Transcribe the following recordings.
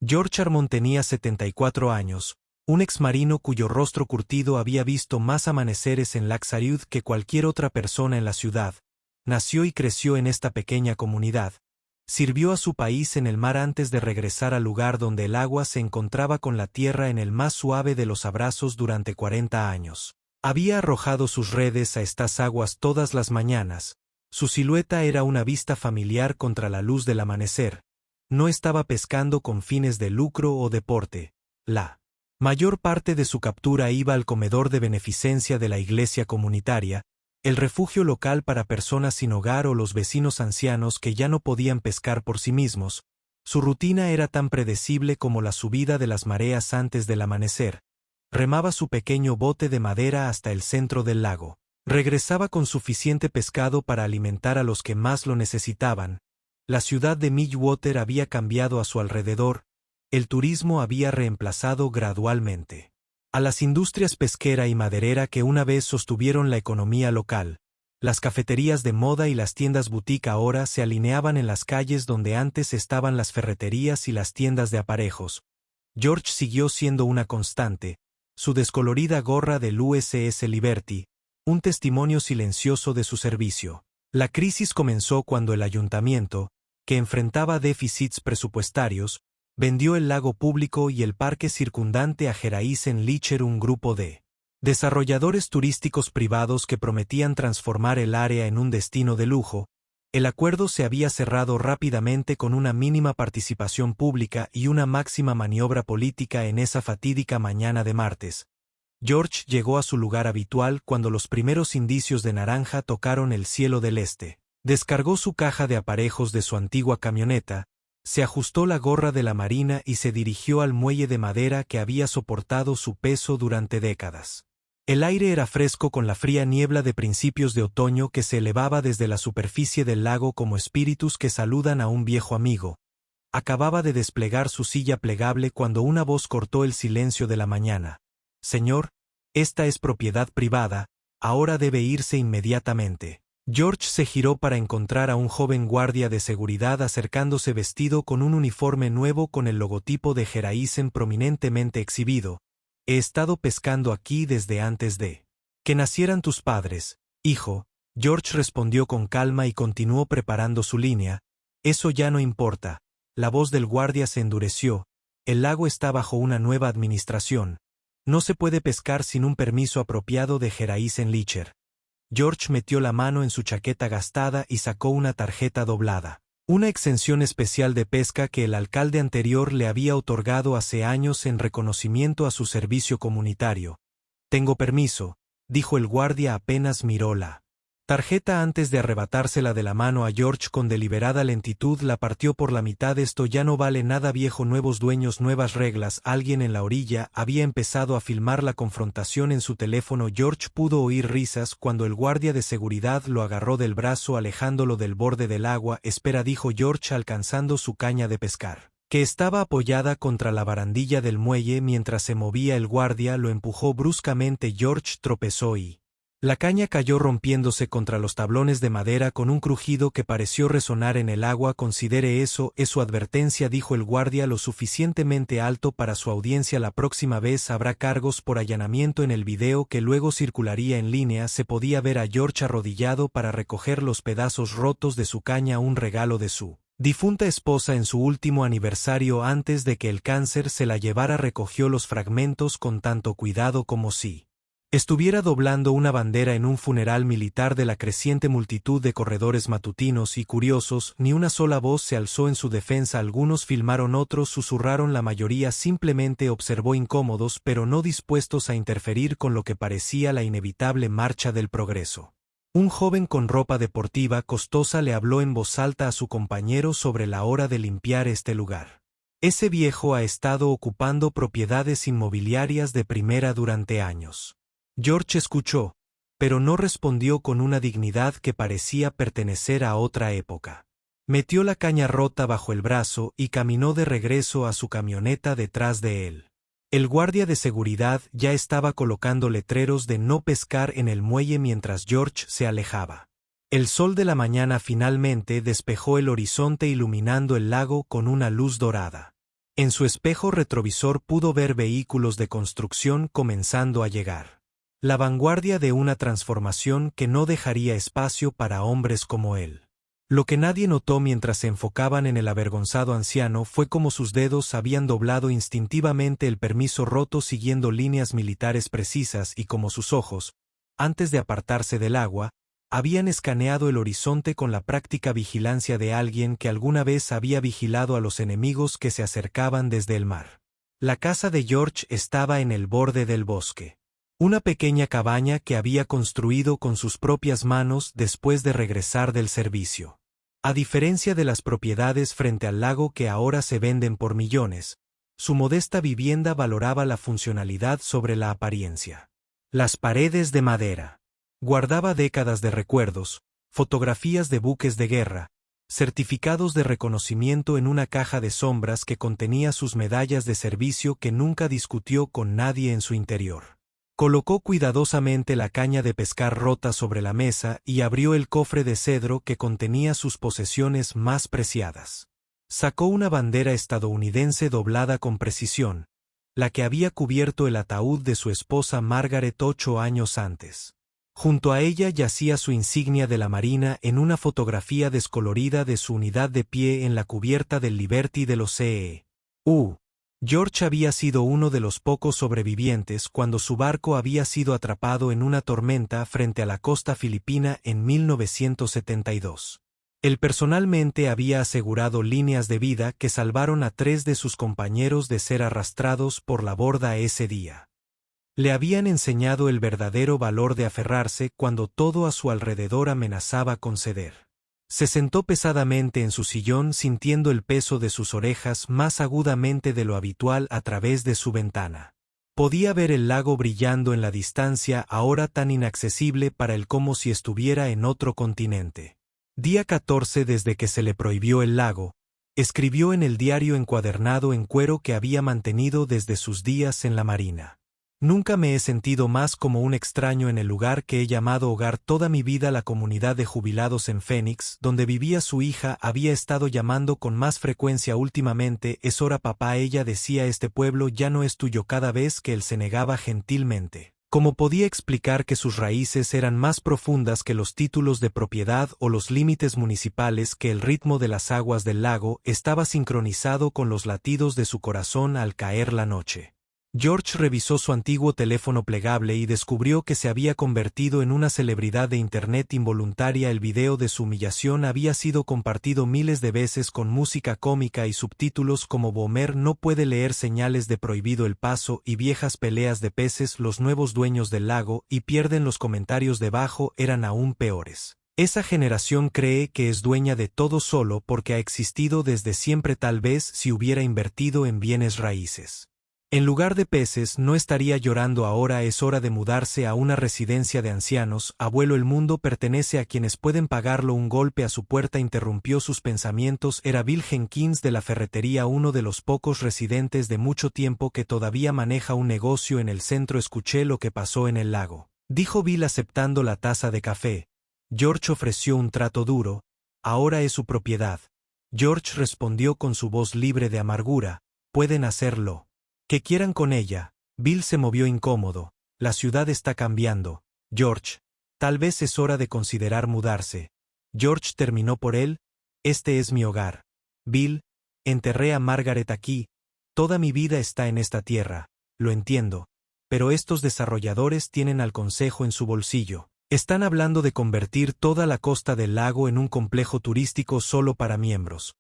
George Armond tenía 74 años, un exmarino cuyo rostro curtido había visto más amaneceres en Laxariud que cualquier otra persona en la ciudad. Nació y creció en esta pequeña comunidad. Sirvió a su país en el mar antes de regresar al lugar donde el agua se encontraba con la tierra en el más suave de los abrazos durante 40 años. Había arrojado sus redes a estas aguas todas las mañanas. Su silueta era una vista familiar contra la luz del amanecer. No estaba pescando con fines de lucro o deporte. La mayor parte de su captura iba al comedor de beneficencia de la iglesia comunitaria, el refugio local para personas sin hogar o los vecinos ancianos que ya no podían pescar por sí mismos. Su rutina era tan predecible como la subida de las mareas antes del amanecer. Remaba su pequeño bote de madera hasta el centro del lago. Regresaba con suficiente pescado para alimentar a los que más lo necesitaban. La ciudad de Millwater había cambiado a su alrededor. El turismo había reemplazado gradualmente a las industrias pesquera y maderera que una vez sostuvieron la economía local. Las cafeterías de moda y las tiendas boutique ahora se alineaban en las calles donde antes estaban las ferreterías y las tiendas de aparejos. George siguió siendo una constante. Su descolorida gorra del USS Liberty, un testimonio silencioso de su servicio. La crisis comenzó cuando el ayuntamiento, que enfrentaba déficits presupuestarios, vendió el lago público y el parque circundante a Geraisen-Licher, un grupo de desarrolladores turísticos privados que prometían transformar el área en un destino de lujo. El acuerdo se había cerrado rápidamente con una mínima participación pública y una máxima maniobra política en esa fatídica mañana de martes. George llegó a su lugar habitual cuando los primeros indicios de naranja tocaron el cielo del este. Descargó su caja de aparejos de su antigua camioneta, se ajustó la gorra de la marina y se dirigió al muelle de madera que había soportado su peso durante décadas. El aire era fresco con la fría niebla de principios de otoño que se elevaba desde la superficie del lago como espíritus que saludan a un viejo amigo. Acababa de desplegar su silla plegable cuando una voz cortó el silencio de la mañana. «Señor, esta es propiedad privada, ahora debe irse inmediatamente». George se giró para encontrar a un joven guardia de seguridad acercándose vestido con un uniforme nuevo con el logotipo de Geraisen prominentemente exhibido. «He estado pescando aquí desde antes de que nacieran tus padres, hijo». George respondió con calma y continuó preparando su línea. «Eso ya no importa». La voz del guardia se endureció. «El lago está bajo una nueva administración. No se puede pescar sin un permiso apropiado de Geraisen-Licher». George metió la mano en su chaqueta gastada y sacó una tarjeta doblada. Una exención especial de pesca que el alcalde anterior le había otorgado hace años en reconocimiento a su servicio comunitario. «Tengo permiso», dijo el guardia apenas miró la tarjeta antes de arrebatársela de la mano a George con deliberada lentitud la partió por la mitad. «Esto ya no vale nada viejo, nuevos dueños, nuevas reglas». Alguien en la orilla había empezado a filmar la confrontación en su teléfono. George pudo oír risas cuando el guardia de seguridad lo agarró del brazo alejándolo del borde del agua. «Espera», dijo George alcanzando su caña de pescar, que estaba apoyada contra la barandilla del muelle mientras se movía. El guardia lo empujó bruscamente. George tropezó y la caña cayó rompiéndose contra los tablones de madera con un crujido que pareció resonar en el agua. «Considere eso, es su advertencia», dijo el guardia lo suficientemente alto para su audiencia. «La próxima vez habrá cargos por allanamiento». En el video que luego circularía en línea se podía ver a George arrodillado para recoger los pedazos rotos de su caña, un regalo de su difunta esposa en su último aniversario antes de que el cáncer se la llevara. Recogió los fragmentos con tanto cuidado como si estuviera doblando una bandera en un funeral militar de la creciente multitud de corredores matutinos y curiosos. Ni una sola voz se alzó en su defensa. Algunos filmaron, otros susurraron, la mayoría simplemente observó incómodos pero no dispuestos a interferir con lo que parecía la inevitable marcha del progreso. Un joven con ropa deportiva costosa le habló en voz alta a su compañero sobre la hora de limpiar este lugar. «Ese viejo ha estado ocupando propiedades inmobiliarias de primera durante años». George escuchó, pero no respondió con una dignidad que parecía pertenecer a otra época. Metió la caña rota bajo el brazo y caminó de regreso a su camioneta detrás de él. El guardia de seguridad ya estaba colocando letreros de no pescar en el muelle mientras George se alejaba. El sol de la mañana finalmente despejó el horizonte iluminando el lago con una luz dorada. En su espejo retrovisor pudo ver vehículos de construcción comenzando a llegar. La vanguardia de una transformación que no dejaría espacio para hombres como él. Lo que nadie notó mientras se enfocaban en el avergonzado anciano fue cómo sus dedos habían doblado instintivamente el permiso roto siguiendo líneas militares precisas y como sus ojos, antes de apartarse del agua, habían escaneado el horizonte con la práctica vigilancia de alguien que alguna vez había vigilado a los enemigos que se acercaban desde el mar. La casa de George estaba en el borde del bosque. Una pequeña cabaña que había construido con sus propias manos después de regresar del servicio. A diferencia de las propiedades frente al lago que ahora se venden por millones, su modesta vivienda valoraba la funcionalidad sobre la apariencia. Las paredes de madera. Guardaba décadas de recuerdos, fotografías de buques de guerra, certificados de reconocimiento en una caja de sombras que contenía sus medallas de servicio que nunca discutió con nadie en su interior. Colocó cuidadosamente la caña de pescar rota sobre la mesa y abrió el cofre de cedro que contenía sus posesiones más preciadas. Sacó una bandera estadounidense doblada con precisión, la que había cubierto el ataúd de su esposa Margaret 8 años antes. Junto a ella yacía su insignia de la Marina en una fotografía descolorida de su unidad de pie en la cubierta del Liberty de los C.E.U. George había sido uno de los pocos sobrevivientes cuando su barco había sido atrapado en una tormenta frente a la costa filipina en 1972. Él personalmente había asegurado líneas de vida que salvaron a 3 de sus compañeros de ser arrastrados por la borda ese día. Le habían enseñado el verdadero valor de aferrarse cuando todo a su alrededor amenazaba con ceder. Se sentó pesadamente en su sillón sintiendo el peso de sus orejas más agudamente de lo habitual a través de su ventana. Podía ver el lago brillando en la distancia ahora tan inaccesible para él como si estuviera en otro continente. Día 14 desde que se le prohibió el lago, escribió en el diario encuadernado en cuero que había mantenido desde sus días en la Marina. Nunca me he sentido más como un extraño en el lugar que he llamado hogar toda mi vida. La comunidad de jubilados en Phoenix, donde vivía su hija, había estado llamando con más frecuencia últimamente. Es hora papá, ella decía, este pueblo ya no es tuyo cada vez que él se negaba gentilmente. ¿Cómo podía explicar que sus raíces eran más profundas que los títulos de propiedad o los límites municipales, que el ritmo de las aguas del lago estaba sincronizado con los latidos de su corazón al caer la noche? George revisó su antiguo teléfono plegable y descubrió que se había convertido en una celebridad de Internet involuntaria. El video de su humillación había sido compartido miles de veces con música cómica y subtítulos como Boomer no puede leer, señales de prohibido el paso y viejas peleas de peces. Los nuevos dueños del lago y pierden los comentarios debajo eran aún peores. Esa generación cree que es dueña de todo solo porque ha existido desde siempre, tal vez si hubiera invertido en bienes raíces. En lugar de peces no estaría llorando ahora. Es hora de mudarse a una residencia de ancianos. Abuelo, el mundo pertenece a quienes pueden pagarlo. Un golpe a su puerta interrumpió sus pensamientos. Era Bill Jenkins de la ferretería, uno de los pocos residentes de mucho tiempo que todavía maneja un negocio en el centro. Escuché lo que pasó en el lago, dijo Bill aceptando la taza de café. George ofreció un trato duro. Ahora es su propiedad. George respondió con su voz libre de amargura. Pueden hacerlo que quieran con ella. Bill se movió incómodo. La ciudad está cambiando, George. Tal vez es hora de considerar mudarse. George terminó por él. Este es mi hogar. Bill, enterré a Margaret aquí. Toda mi vida está en esta tierra, lo entiendo. Pero estos desarrolladores tienen al consejo en su bolsillo. Están hablando de convertir toda la costa del lago en un complejo turístico solo para miembros.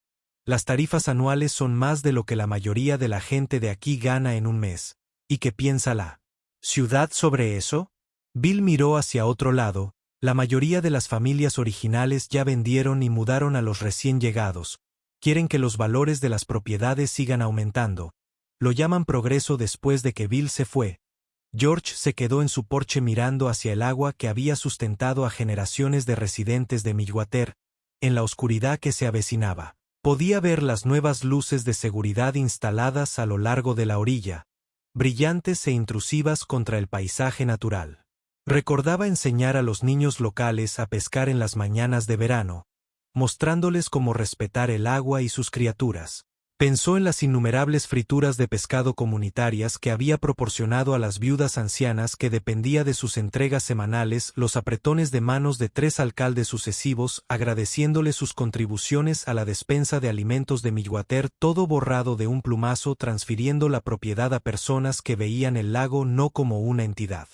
Las tarifas anuales son más de lo que la mayoría de la gente de aquí gana en un mes. ¿Y qué piensa la ciudad sobre eso? Bill miró hacia otro lado. La mayoría de las familias originales ya vendieron y mudaron a los recién llegados. Quieren que los valores de las propiedades sigan aumentando. Lo llaman progreso. Después de que Bill se fue, George se quedó en su porche mirando hacia el agua que había sustentado a generaciones de residentes de Millwater. En la oscuridad que se avecinaba, podía ver las nuevas luces de seguridad instaladas a lo largo de la orilla, brillantes e intrusivas contra el paisaje natural. Recordaba enseñar a los niños locales a pescar en las mañanas de verano, mostrándoles cómo respetar el agua y sus criaturas. Pensó en las innumerables frituras de pescado comunitarias que había proporcionado a las viudas ancianas que dependía de sus entregas semanales, los apretones de manos de 3 alcaldes sucesivos agradeciéndole sus contribuciones a la despensa de alimentos de Millwater, todo borrado de un plumazo, transfiriendo la propiedad a personas que veían el lago no como una entidad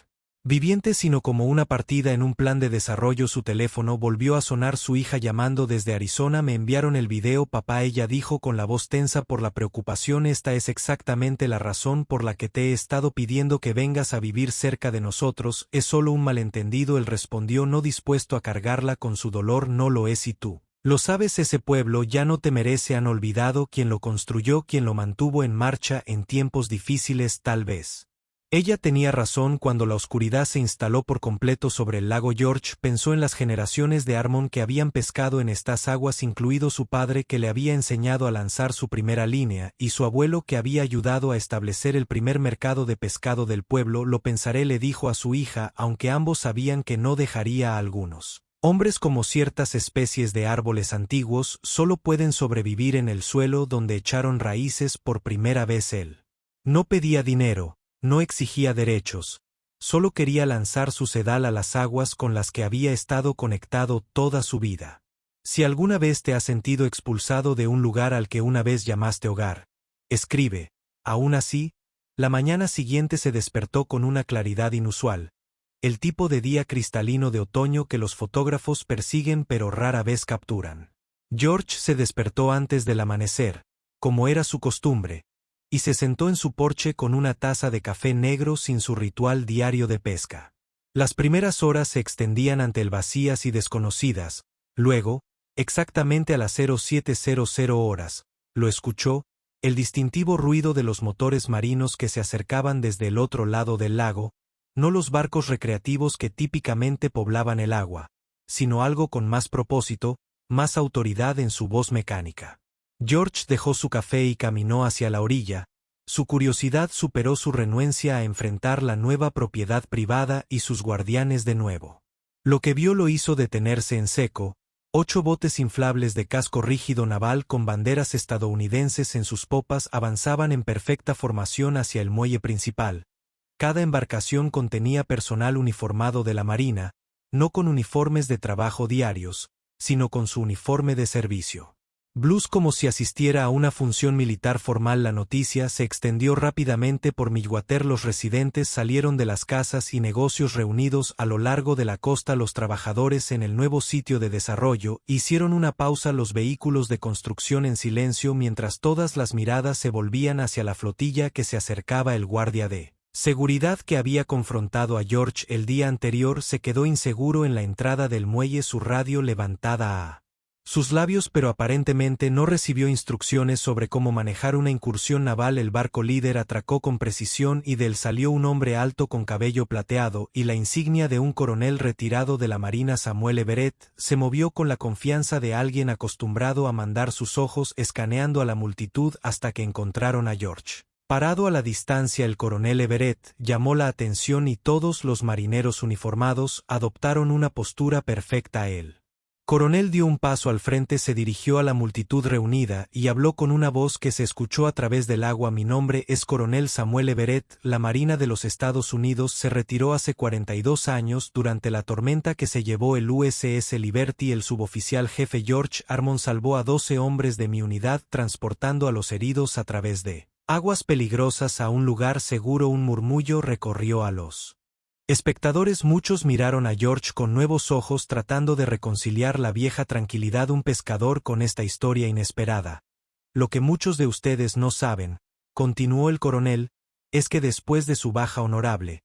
viviente sino como una partida en un plan de desarrollo. Su teléfono volvió a sonar, su hija llamando desde Arizona. Me enviaron el video, papá, ella dijo con la voz tensa por la preocupación. Esta es exactamente la razón por la que te he estado pidiendo que vengas a vivir cerca de nosotros, es solo un malentendido, él respondió, no dispuesto a cargarla con su dolor. No lo es y tú lo sabes, ese pueblo ya no te merece, han olvidado quién lo construyó, quién lo mantuvo en marcha en tiempos difíciles tal vez. Ella tenía razón cuando la oscuridad se instaló por completo sobre el lago George. Pensó en las generaciones de Armon que habían pescado en estas aguas, incluido su padre que le había enseñado a lanzar su primera línea, y su abuelo que había ayudado a establecer el primer mercado de pescado del pueblo. Lo pensaré, le dijo a su hija, aunque ambos sabían que no dejaría a algunos hombres como ciertas especies de árboles antiguos solo pueden sobrevivir en el suelo donde echaron raíces por primera vez. Él no pedía dinero. No exigía derechos, solo quería lanzar su sedal a las aguas con las que había estado conectado toda su vida. Si alguna vez te has sentido expulsado de un lugar al que una vez llamaste hogar, escribe. Aún así, la mañana siguiente se despertó con una claridad inusual, el tipo de día cristalino de otoño que los fotógrafos persiguen pero rara vez capturan. George se despertó antes del amanecer, como era su costumbre, y se sentó en su porche con una taza de café negro sin su ritual diario de pesca. Las primeras horas se extendían ante él vacías y desconocidas, luego, exactamente a las 07:00 horas, lo escuchó, el distintivo ruido de los motores marinos que se acercaban desde el otro lado del lago, no los barcos recreativos que típicamente poblaban el agua, sino algo con más propósito, más autoridad en su voz mecánica. George dejó su café y caminó hacia la orilla. Su curiosidad superó su renuencia a enfrentar la nueva propiedad privada y sus guardianes de nuevo. Lo que vio lo hizo detenerse en seco. 8 botes inflables de casco rígido naval con banderas estadounidenses en sus popas avanzaban en perfecta formación hacia el muelle principal. Cada embarcación contenía personal uniformado de la Marina, no con uniformes de trabajo diarios, sino con su uniforme de servicio. Blues como si asistiera a una función militar formal. La noticia se extendió rápidamente por Millwater. Los residentes salieron de las casas y negocios reunidos a lo largo de la costa. Los trabajadores en el nuevo sitio de desarrollo hicieron una pausa. Los vehículos de construcción en silencio mientras todas las miradas se volvían hacia la flotilla que se acercaba. El guardia de seguridad que había confrontado a George el día anterior se quedó inseguro en la entrada del muelle, su radio levantada a sus labios, pero aparentemente no recibió instrucciones sobre cómo manejar una incursión naval. El barco líder atracó con precisión y de él salió un hombre alto con cabello plateado y la insignia de un coronel retirado de la Marina. Samuel Everett se movió con la confianza de alguien acostumbrado a mandar, sus ojos escaneando a la multitud hasta que encontraron a George. Parado a la distancia, el coronel Everett llamó la atención y todos los marineros uniformados adoptaron una postura perfecta a él. Coronel dio un paso al frente, se dirigió a la multitud reunida y habló con una voz que se escuchó a través del agua. Mi nombre es Coronel Samuel Everett. La Marina de los Estados Unidos se retiró hace 42 años durante la tormenta que se llevó el USS Liberty. El suboficial jefe George Armon salvó a 12 hombres de mi unidad transportando a los heridos a través de aguas peligrosas a un lugar seguro. Un murmullo recorrió a los espectadores. Muchos miraron a George con nuevos ojos tratando de reconciliar la vieja tranquilidad un pescador con esta historia inesperada. Lo que muchos de ustedes no saben, continuó el coronel, es que después de su baja honorable,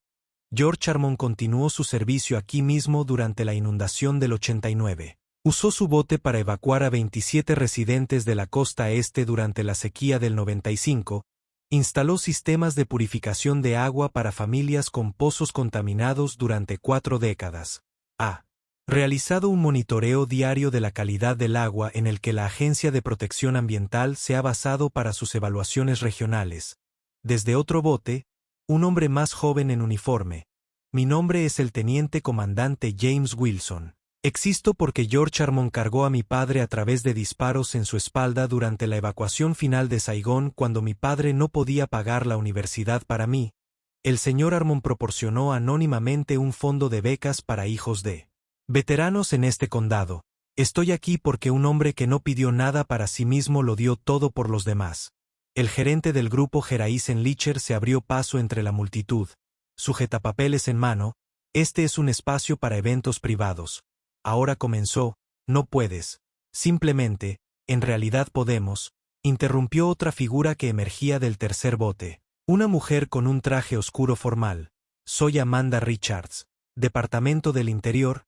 George Armon continuó su servicio aquí mismo durante la inundación del 89. Usó su bote para evacuar a 27 residentes de la costa este durante la sequía del 95, instaló sistemas de purificación de agua para familias con pozos contaminados durante 4 décadas. Ha realizado un monitoreo diario de la calidad del agua en el que la Agencia de Protección Ambiental se ha basado para sus evaluaciones regionales. Desde otro bote, un hombre más joven en uniforme. Mi nombre es el teniente comandante James Wilson. Existo porque George Armond cargó a mi padre a través de disparos en su espalda durante la evacuación final de Saigón cuando mi padre no podía pagar la universidad para mí. El señor Armond proporcionó anónimamente un fondo de becas para hijos de veteranos en este condado. Estoy aquí porque un hombre que no pidió nada para sí mismo lo dio todo por los demás. El gerente del grupo Geraisen Licher se abrió paso entre la multitud. Sujetapapeles en mano, este es un espacio para eventos privados. Ahora comenzó, no puedes. Simplemente, en realidad podemos, interrumpió otra figura que emergía del tercer bote. Una mujer con un traje oscuro formal. Soy Amanda Richards. Departamento del Interior.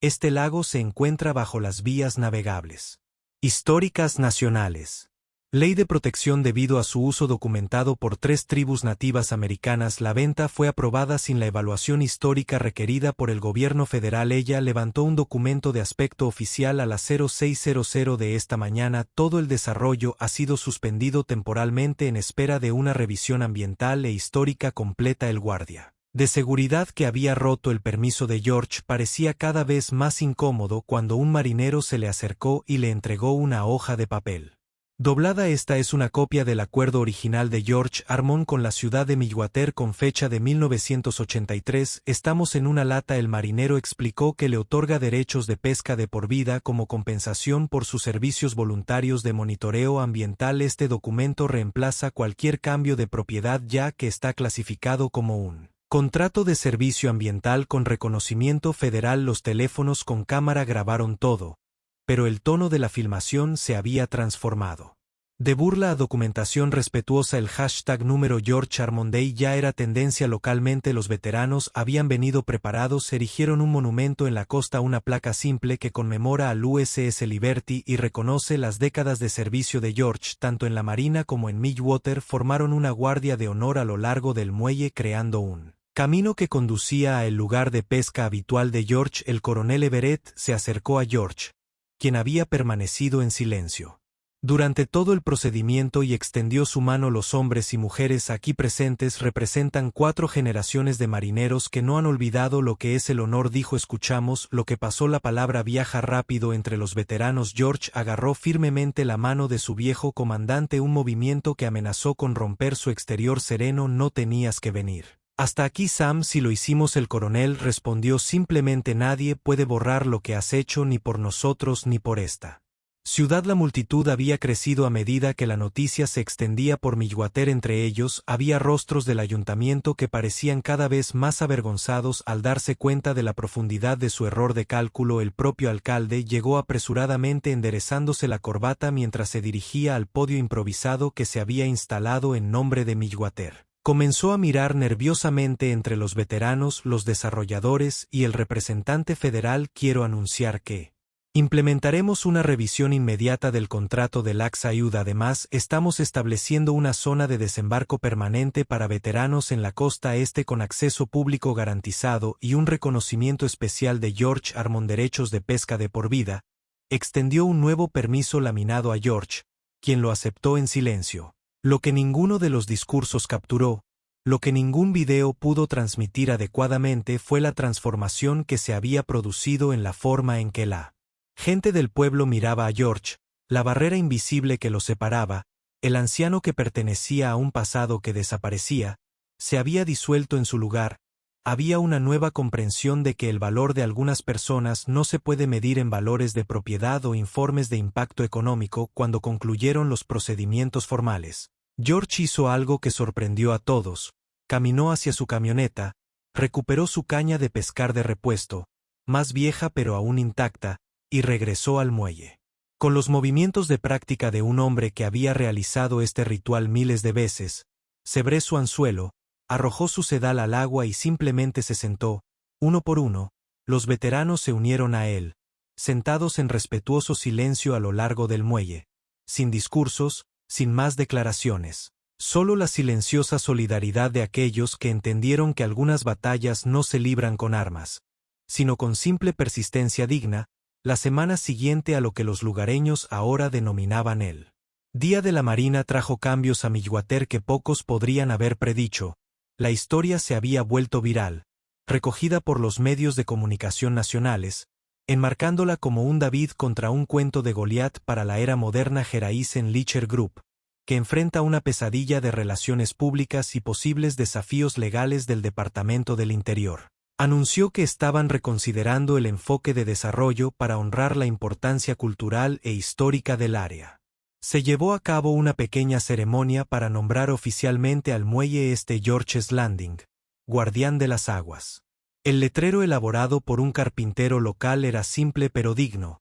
Este lago se encuentra bajo las vías navegables históricas nacionales. Ley de protección debido a su uso documentado por 3 tribus nativas americanas. La venta fue aprobada sin la evaluación histórica requerida por el gobierno federal. Ella levantó un documento de aspecto oficial a las 0600 de esta mañana. Todo el desarrollo ha sido suspendido temporalmente en espera de una revisión ambiental e histórica completa. El guardia de seguridad que había roto el permiso de George parecía cada vez más incómodo cuando un marinero se le acercó y le entregó una hoja de papel doblada. Esta es una copia del acuerdo original de George Armond con la ciudad de Millwater con fecha de 1983. Estamos en una lata. El marinero explicó que le otorga derechos de pesca de por vida como compensación por sus servicios voluntarios de monitoreo ambiental. Este documento reemplaza cualquier cambio de propiedad ya que está clasificado como un contrato de servicio ambiental con reconocimiento federal. Los teléfonos con cámara grabaron todo, pero el tono de la filmación se había transformado. De burla a documentación respetuosa. El hashtag número George Armond Day ya era tendencia localmente. Los veteranos habían venido preparados. Erigieron un monumento en la costa, una placa simple que conmemora al USS Liberty y reconoce las décadas de servicio de George. Tanto en la Marina como en Millwater formaron una guardia de honor a lo largo del muelle, creando un camino que conducía a el lugar de pesca habitual de George. El coronel Everett se acercó a George, quien había permanecido en silencio durante todo el procedimiento, y extendió su mano. Los hombres y mujeres aquí presentes representan 4 generaciones de marineros que no han olvidado lo que es el honor, dijo. Escuchamos lo que pasó. La palabra viaja rápido entre los veteranos. George agarró firmemente la mano de su viejo comandante, un movimiento que amenazó con romper su exterior sereno. No tenías que venir hasta aquí, Sam. Si lo hicimos. El coronel respondió simplemente: nadie puede borrar lo que has hecho, ni por nosotros ni por esta ciudad. La multitud había crecido a medida que la noticia se extendía por Millwater. Entre ellos había rostros del ayuntamiento que parecían cada vez más avergonzados al darse cuenta de la profundidad de su error de cálculo. El propio alcalde llegó apresuradamente enderezándose la corbata mientras se dirigía al podio improvisado que se había instalado en nombre de Millwater. Comenzó a mirar nerviosamente entre los veteranos, los desarrolladores y el representante federal. Quiero anunciar que implementaremos una revisión inmediata del contrato de Laxayud. Además, estamos estableciendo una zona de desembarco permanente para veteranos en la costa este con acceso público garantizado y un reconocimiento especial de George Armond, derechos de pesca de por vida. Extendió un nuevo permiso laminado a George, quien lo aceptó en silencio. Lo que ninguno de los discursos capturó, lo que ningún video pudo transmitir adecuadamente, fue la transformación que se había producido en la forma en que la gente del pueblo miraba a George. La barrera invisible que lo separaba, el anciano que pertenecía a un pasado que desaparecía, se había disuelto en su lugar. Había una nueva comprensión de que el valor de algunas personas no se puede medir en valores de propiedad o informes de impacto económico. Cuando concluyeron los procedimientos formales, George hizo algo que sorprendió a todos. Caminó hacia su camioneta, recuperó su caña de pescar de repuesto, más vieja pero aún intacta, y regresó al muelle. Con los movimientos de práctica de un hombre que había realizado este ritual miles de veces, cebró su anzuelo, arrojó su sedal al agua y simplemente se sentó. Uno por uno, los veteranos se unieron a él, sentados en respetuoso silencio a lo largo del muelle, sin discursos, sin más declaraciones. Solo la silenciosa solidaridad de aquellos que entendieron que algunas batallas no se libran con armas, sino con simple persistencia digna. La semana siguiente a lo que los lugareños ahora denominaban el Día de la Marina trajo cambios a Millwater que pocos podrían haber predicho. La historia se había vuelto viral, recogida por los medios de comunicación nacionales, enmarcándola como un David contra un cuento de Goliat para la era moderna. Geraisen Licher Group, que enfrenta una pesadilla de relaciones públicas y posibles desafíos legales del Departamento del Interior, anunció que estaban reconsiderando el enfoque de desarrollo para honrar la importancia cultural e histórica del área. Se llevó a cabo una pequeña ceremonia para nombrar oficialmente al muelle George's Landing, guardián de las aguas. El letrero elaborado por un carpintero local era simple pero digno,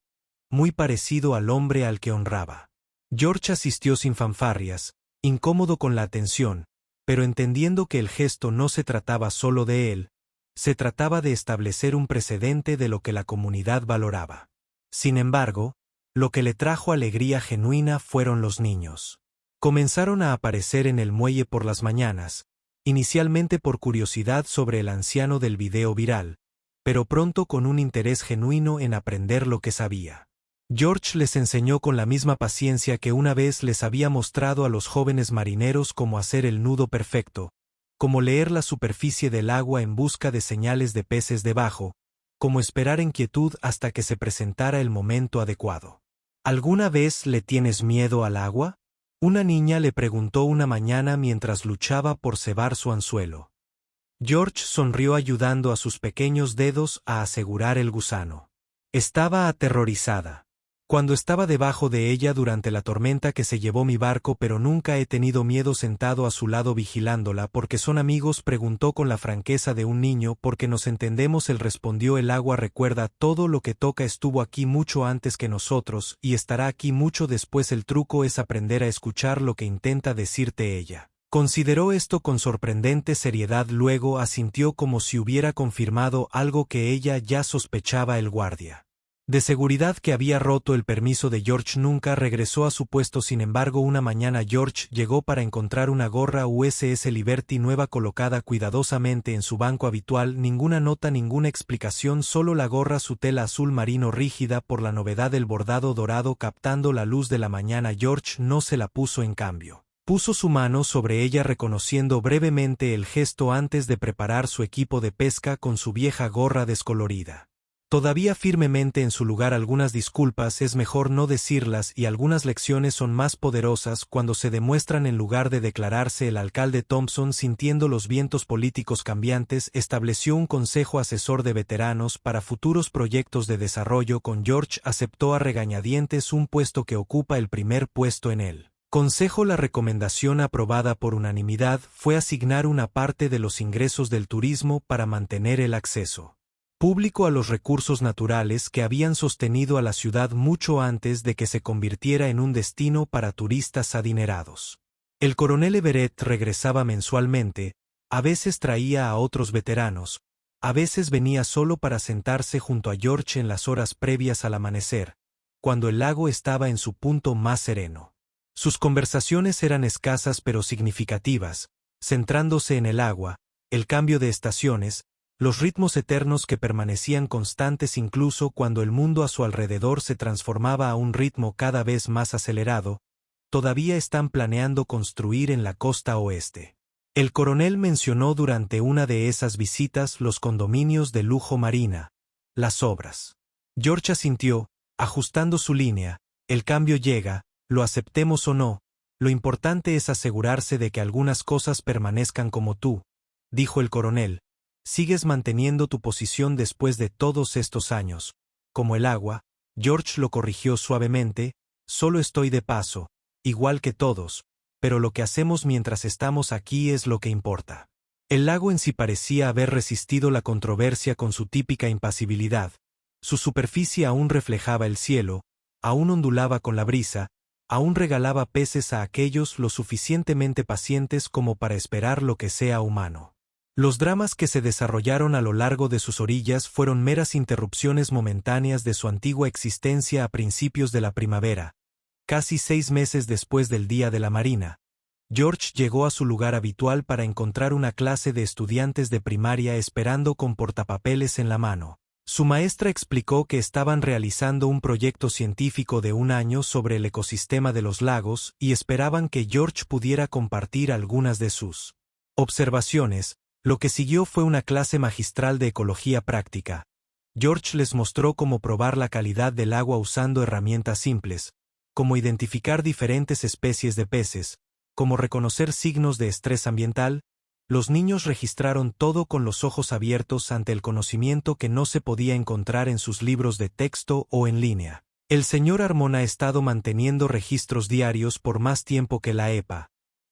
muy parecido al hombre al que honraba. George asistió sin fanfarrias, incómodo con la atención, pero entendiendo que el gesto no se trataba solo de él, se trataba de establecer un precedente de lo que la comunidad valoraba. Sin embargo, lo que le trajo alegría genuina fueron los niños. Comenzaron a aparecer en el muelle por las mañanas, inicialmente por curiosidad sobre el anciano del video viral, pero pronto con un interés genuino en aprender lo que sabía. George les enseñó con la misma paciencia que una vez les había mostrado a los jóvenes marineros cómo hacer el nudo perfecto, cómo leer la superficie del agua en busca de señales de peces debajo, cómo esperar en quietud hasta que se presentara el momento adecuado. ¿Alguna vez le tienes miedo al agua?, una niña le preguntó una mañana mientras luchaba por cebar su anzuelo. George sonrió ayudando a sus pequeños dedos a asegurar el gusano. Estaba aterrorizada. Cuando estaba debajo de ella durante la tormenta que se llevó mi barco, pero nunca he tenido miedo sentado a su lado vigilándola porque son amigos, preguntó con la franqueza de un niño. Porque nos entendemos, él respondió. El agua recuerda todo lo que toca, estuvo aquí mucho antes que nosotros y estará aquí mucho después. El truco es aprender a escuchar lo que intenta decirte ella. Consideró esto con sorprendente seriedad, luego asintió como si hubiera confirmado algo que ella ya sospechaba. El guardia de seguridad que había roto el permiso de George nunca regresó a su puesto. Sin embargo, una mañana George llegó para encontrar una gorra USS Liberty nueva colocada cuidadosamente en su banco habitual. Ninguna nota, ninguna explicación, solo la gorra, su tela azul marino rígida por la novedad del bordado dorado captando la luz de la mañana. George no se la puso, en cambio. Puso su mano sobre ella reconociendo brevemente el gesto antes de preparar su equipo de pesca con su vieja gorra descolorida. Todavía firmemente en su lugar. Algunas disculpas es mejor no decirlas y algunas lecciones son más poderosas cuando se demuestran en lugar de declararse. El alcalde Thompson, sintiendo los vientos políticos cambiantes, estableció un consejo asesor de veteranos para futuros proyectos de desarrollo. Con George aceptó a regañadientes un puesto que ocupa el primer puesto en él. Consejo. La recomendación aprobada por unanimidad fue asignar una parte de los ingresos del turismo para mantener el acceso público a los recursos naturales que habían sostenido a la ciudad mucho antes de que se convirtiera en un destino para turistas adinerados. El coronel Everett regresaba mensualmente, a veces traía a otros veteranos, a veces venía solo para sentarse junto a George en las horas previas al amanecer, cuando el lago estaba en su punto más sereno. Sus conversaciones eran escasas pero significativas, centrándose en el agua, el cambio de estaciones, los ritmos eternos que permanecían constantes incluso cuando el mundo a su alrededor se transformaba a un ritmo cada vez más acelerado. Todavía están planeando construir en la costa oeste. El coronel mencionó durante una de esas visitas los condominios de lujo Marina, las obras. George asintió, ajustando su línea. El cambio llega, lo aceptemos o no, lo importante es asegurarse de que algunas cosas permanezcan como tú, dijo el coronel. Sigues manteniendo tu posición después de todos estos años. Como el agua, George lo corrigió suavemente, solo estoy de paso, igual que todos, pero lo que hacemos mientras estamos aquí es lo que importa. El lago en sí parecía haber resistido la controversia con su típica impasibilidad. Su superficie aún reflejaba el cielo, aún ondulaba con la brisa, aún regalaba peces a aquellos lo suficientemente pacientes como para esperar lo que sea humano. Los dramas que se desarrollaron a lo largo de sus orillas fueron meras interrupciones momentáneas de su antigua existencia a principios de la primavera. Casi 6 meses después del Día de la Marina, George llegó a su lugar habitual para encontrar una clase de estudiantes de primaria esperando con portapapeles en la mano. Su maestra explicó que estaban realizando un proyecto científico de 1 año sobre el ecosistema de los lagos y esperaban que George pudiera compartir algunas de sus observaciones. Lo que siguió fue una clase magistral de ecología práctica. George les mostró cómo probar la calidad del agua usando herramientas simples, cómo identificar diferentes especies de peces, cómo reconocer signos de estrés ambiental. Los niños registraron todo con los ojos abiertos ante el conocimiento que no se podía encontrar en sus libros de texto o en línea. El señor Harmon ha estado manteniendo registros diarios por más tiempo que la EPA.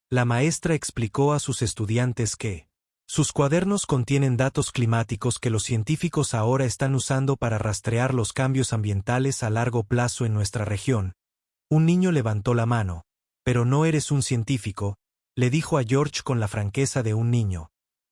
La maestra explicó a sus estudiantes que sus cuadernos contienen datos climáticos que los científicos ahora están usando para rastrear los cambios ambientales a largo plazo en nuestra región. Un niño levantó la mano. «Pero no eres un científico», le dijo a George con la franqueza de un niño.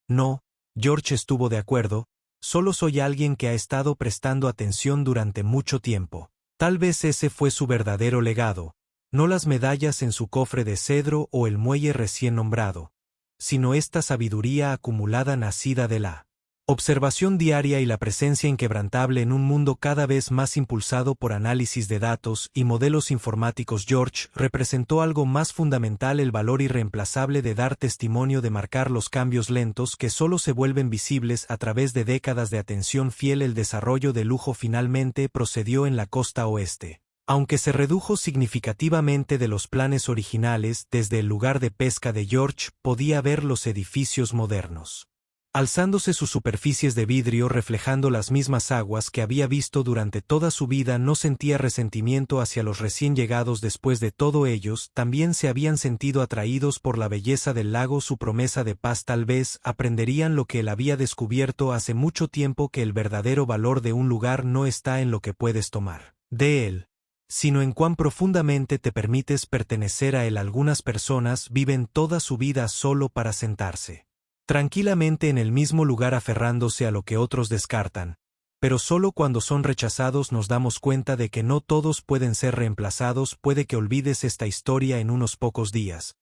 «No», George estuvo de acuerdo, «solo soy alguien que ha estado prestando atención durante mucho tiempo». Tal vez ese fue su verdadero legado, no las medallas en su cofre de cedro o el muelle recién nombrado, sino esta sabiduría acumulada nacida de la observación diaria y la presencia inquebrantable en un mundo cada vez más impulsado por análisis de datos y modelos informáticos. George representó algo más fundamental: el valor irreemplazable de dar testimonio, de marcar los cambios lentos que solo se vuelven visibles a través de décadas de atención fiel. El desarrollo de lujo finalmente procedió en la costa oeste. Aunque se redujo significativamente de los planes originales, desde el lugar de pesca de George podía ver los edificios modernos alzándose, sus superficies de vidrio reflejando las mismas aguas que había visto durante toda su vida. No sentía resentimiento hacia los recién llegados. Después de todo, ellos también se habían sentido atraídos por la belleza del lago, su promesa de paz. Tal vez aprenderían lo que él había descubierto hace mucho tiempo, que el verdadero valor de un lugar no está en lo que puedes tomar de él, sino en cuán profundamente te permites pertenecer a él. Algunas personas viven toda su vida solo para sentarse tranquilamente en el mismo lugar, aferrándose a lo que otros descartan, pero solo cuando son rechazados nos damos cuenta de que no todos pueden ser reemplazados. Puede que olvides esta historia en unos pocos días,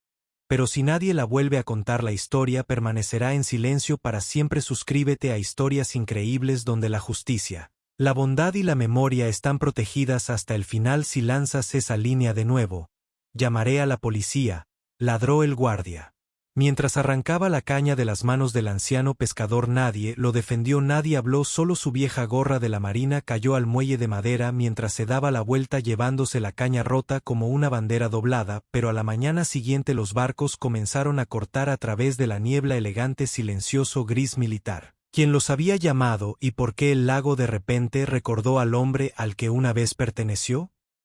pero si nadie la vuelve a contar, la historia permanecerá en silencio para siempre. Suscríbete a Historias Increíbles, donde la justicia, la bondad y la memoria están protegidas hasta el final. Si lanzas esa línea de nuevo, llamaré a la policía, ladró el guardia. Mientras arrancaba la caña de las manos del anciano pescador, nadie lo defendió, nadie habló, solo su vieja gorra de la marina cayó al muelle de madera mientras se daba la vuelta, llevándose la caña rota como una bandera doblada. Pero a la mañana siguiente los barcos comenzaron a cortar a través de la niebla, elegante, silencioso, gris militar. ¿Quién los había llamado y por qué el lago? De repente recordó al hombre al que una vez perteneció.